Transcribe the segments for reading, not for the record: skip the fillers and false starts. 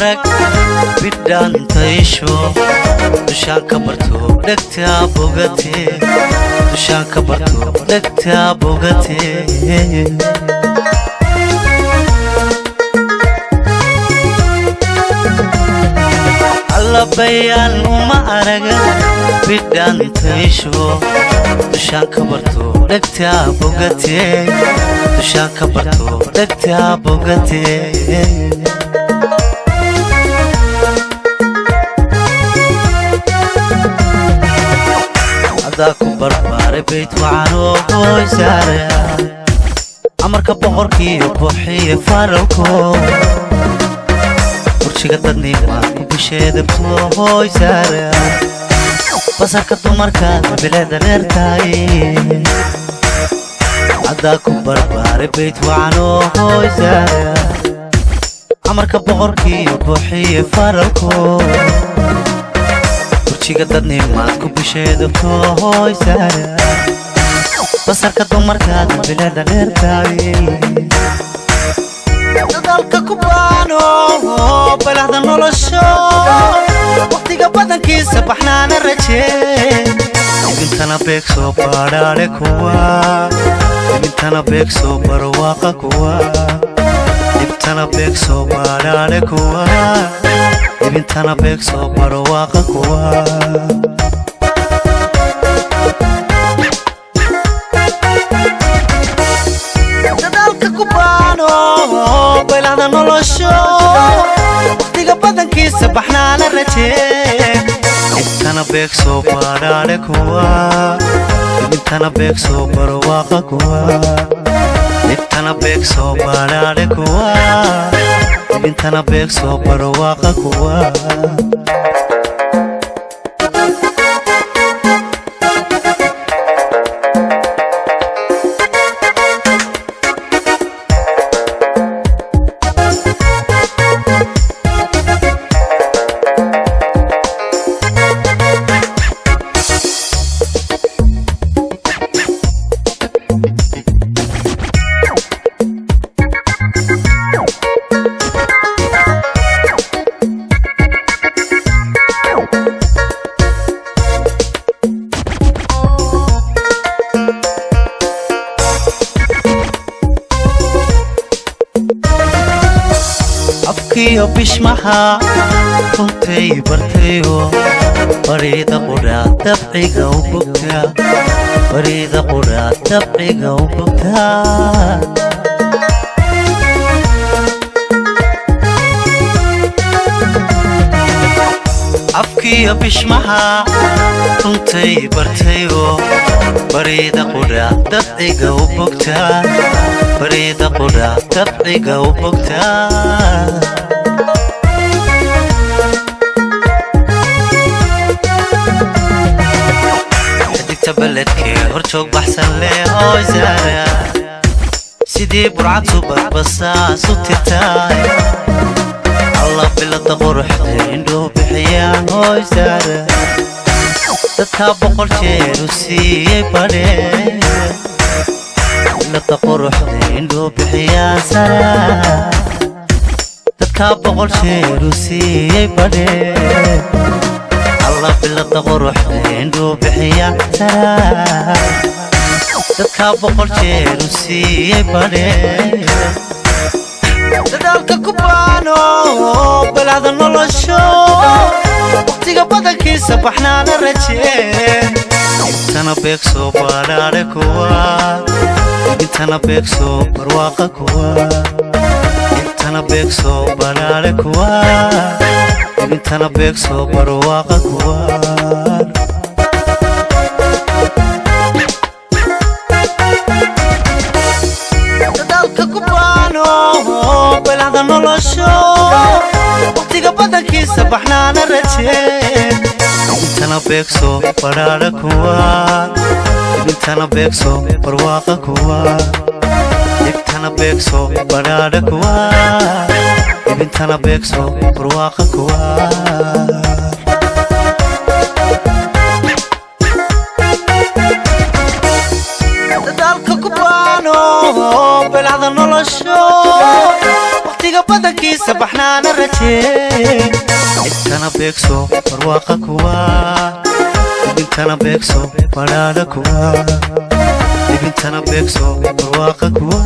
arag bidhaantayso dushaan ka barto dhegtaa bogatee dushaan ka barto dhegtaa bogatee allabayaan uma araga bidhaantayso dushaan ka barto dhegtaa bogatee dushaan ka barto dhegtaa bogatee ku barbaare bayt waxaan oo qoysaara amarka boqorkiiyo buuxiye faralko burjiga dadnimaad ku bisheedabto qoysaara basarka dumarkaad bileeda reertaay haddaa ku barbaare bayt waxaan oo qoysaara amarka boqorkiiyo buuxiye faralko burjiga dadnimaad ku bisheedabto qoysaara basarka dumarkaad bileeda reertaay dadaalka ku baano balahda nolosho waqtiga badankiisa baxnaana rajee ibintana beegsoo baadhaale kuwa ibintana beegsoo barwaaqa kuwa ibtana beegsoo baadhaale kuwa ibintana beegsoo barwaaqa kuwa dadaalka ku baano balahda nolosho waqtiga badankiisa baxnaana rajee ibtana beegsoo baadhaale kuwa ibintana beegsoo barwaaqa kuwa ibtana beegsoo baadhaale kuwa ibintana beegsoo barwaaqa kuwa afkiyo bishmaha runtay bartayo bariida qudhaa dabciga u bogtaa bariida qudhaa dabciga u bogtaa afkiyo bishmaha runtay bartayo bariida qudhaa dabciga u bogtaa bariida qudhaa dabciga u bogtaa بلدكي هرتوك بحسن لي هوي زارع سيدي برعاد صوبك بساس وتتاي الله بلا تغرح ديندو بحيان هوي زارع تتابو قرشير وسيي باري بلا تغرح ديندو بحيان سارع تتابو قرشير وسيي باري الله بلا تغرح ديندو بحيان سارع تتابو قرشير وسيي باري dadaalka ku baano balahda nolosho waqtiga badankiisa baxnaana rajee intana beegsoo baadhaale kuwa intana beegsoo barwaaqa kuwa intana beegsoo baadhaale kuwa intana beegsoo barwaaqa kuwa dadaalka ku baano balahda nolosho waqtiga badankiisa baxnaana rajee intana beegsoo baadhaale kuwa intana beegsoo barwaaqa kuwa intana beegsoo baadhaale kuwa intana beegsoo barwaaqa kuwa dadaalka ku baano balahda nolosho waqtiga badankiisa sabaxnaana rajeen intana beegso barwaaqa kuwa intana beegso badhaadha kuwa intana beegso barwaaqa kuwa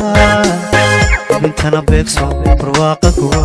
intana beegso barwaaqa kuwa